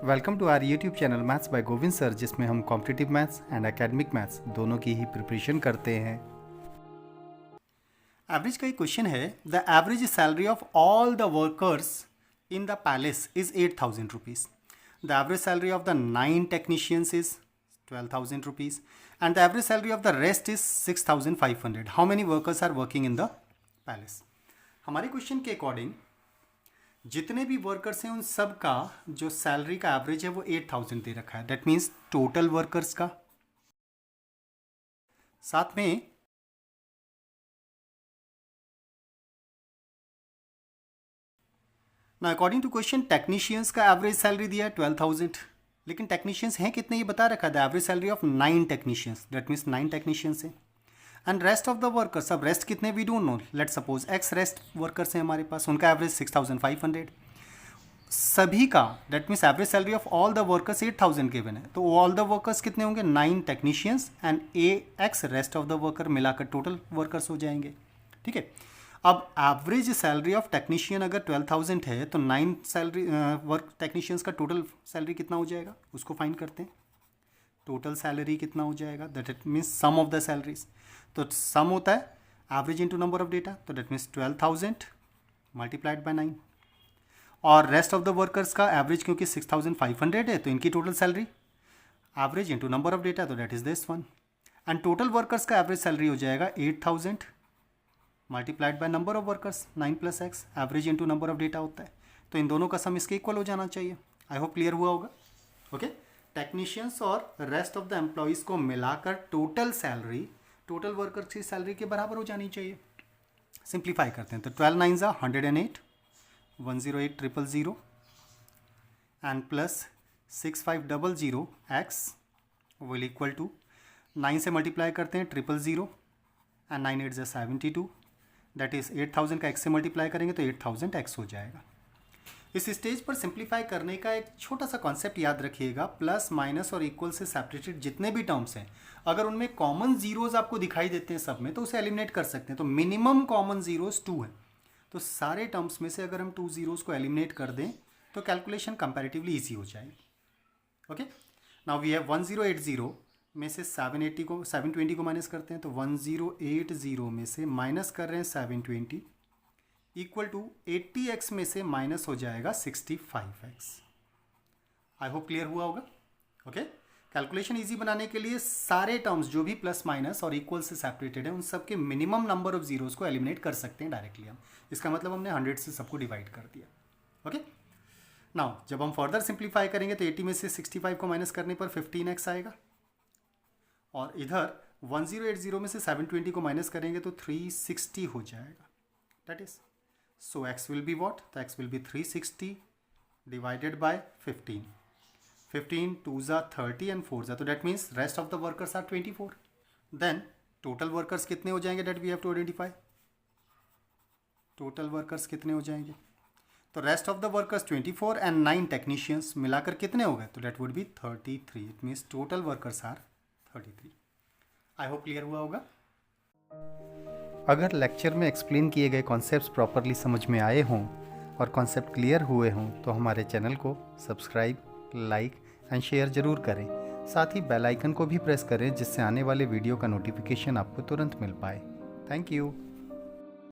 Welcome to our YouTube channel maths by Govind sir, जिसमें हम competitive maths and academic maths दोनों की ही preparation करते हैं। एवरेज का एक क्वेश्चन है, the average salary of all the workers in the palace is 8,000 rupees. The average salary of the 9 technicians is 12,000 rupees and the average salary of the rest is 6,500। How many workers are working in the palace. हमारे question के according जितने भी workers हैं उन सब का जो salary का एवरेज है वो 8,000 दे रखा है। दैट मीन्स टोटल वर्कर्स का, साथ में ना अकॉर्डिंग टू क्वेश्चन टेक्नीशियंस का एवरेज सैलरी दिया है 12,000, लेकिन टेक्नीशियंस हैं कितने ये बता रखा है। The average salary of 9 technicians, that means 9 technicians हैं। And rest of the workers, अब रेस्ट कितने we don't know. Let suppose X rest workers हैं हमारे पास, उनका एवरेज 6,500 सभी का। That means average salary of all the workers 8,000 given है, तो ऑल द वर्कर्स कितने होंगे 9 technicians and X rest of the worker मिलाकर टोटल वर्कर्स हो जाएंगे। ठीक है, अब एवरेज सैलरी ऑफ टेक्नीशियन अगर 12,000 है तो 9 सैलरी वर्क टेक्नीशियंस का टोटल सैलरी कितना हो जाएगा उसको फाइंड करते हैं। टोटल सैलरी कितना हो जाएगा, that means sum of the salaries. तो सम होता है average into number of data, तो दैट मीन्स 12,000 मल्टीप्लाइड बाय 9। और रेस्ट ऑफ द वर्कर्स का एवरेज क्योंकि 6,500 है तो इनकी total salary average into number of data, तो that is this one. And total workers का एवरेज सैलरी हो जाएगा 8,000 multiplied by number of workers 9 plus X, average into number of data होता है। तो इन दोनों का सम इसके इक्वल हो जाना चाहिए। आई होप क्लियर हुआ होगा। ओके, टेक्नीशियंस और रेस्ट ऑफ द एम्प्लॉयज़ को मिलाकर टोटल सैलरी टोटल वर्कर्स की सैलरी के बराबर हो जानी चाहिए। सिंप्लीफाई करते हैं तो 12 9 108 108,000 and plus 6,500 X will equal to 9 से मल्टीप्लाई करते हैं 000 एंड 9 8 72, दैट इज 8,000 का एक्स से मल्टीप्लाई करेंगे तो 8,000 एक्स हो जाएगा। इस स्टेज पर सिंप्लीफाई करने का एक छोटा सा कॉन्सेप्ट याद रखिएगा, प्लस माइनस और इक्वल से सेपरेटेड जितने भी टर्म्स हैं अगर उनमें कॉमन जीरोज आपको दिखाई देते हैं सब में तो उसे एलिमिनेट कर सकते हैं। तो मिनिमम कॉमन जीरोज 2 है, तो सारे टर्म्स में से अगर हम 2 जीरोज को एलिमिनेट कर दें तो कैलकुलेशन कंपैरेटिवली ईजी हो जाएगी। ओके, नाउ वी हैव 1080 में से 720 को माइनस करते हैं तो 1080 में से माइनस कर रहे हैं 720 इक्वल टू 80x में से माइनस हो जाएगा 65x। आई होप क्लियर हुआ होगा। ओके, कैलकुलेशन इजी बनाने के लिए सारे टर्म्स जो भी प्लस माइनस और इक्वल से सेपरेटेड है उन सब के मिनिमम नंबर ऑफ जीरोस को एलिमिनेट कर सकते हैं डायरेक्टली हम। इसका मतलब हमने 100 से सबको डिवाइड कर दिया। ओके, नाउ जब हम फर्दर सिंप्लीफाई करेंगे तो 80 में से 65 को माइनस करने पर 15x आएगा और इधर 1080 में से 720 को माइनस करेंगे तो 360 हो जाएगा। That is so x will be what? The x will be 360 divided by 15. 15 2s are 30 and 4s are, so that means rest of the workers are 24. Then total workers कितने हो जाएंगे that we have to identify. Total workers कितने हो जाएंगे, तो rest of the workers 24 and 9 technicians मिलाकर कितने हो गए, तो that would be 33. It means total workers are 33. I hope clear हुआ होगा। अगर लेक्चर में एक्सप्लेन किए गए कॉन्सेप्ट्स प्रॉपरली समझ में आए हों और कॉन्सेप्ट क्लियर हुए हों तो हमारे चैनल को सब्सक्राइब, लाइक एंड शेयर ज़रूर करें। साथ ही बेल आइकन को भी प्रेस करें जिससे आने वाले वीडियो का नोटिफिकेशन आपको तुरंत मिल पाए। Thank you.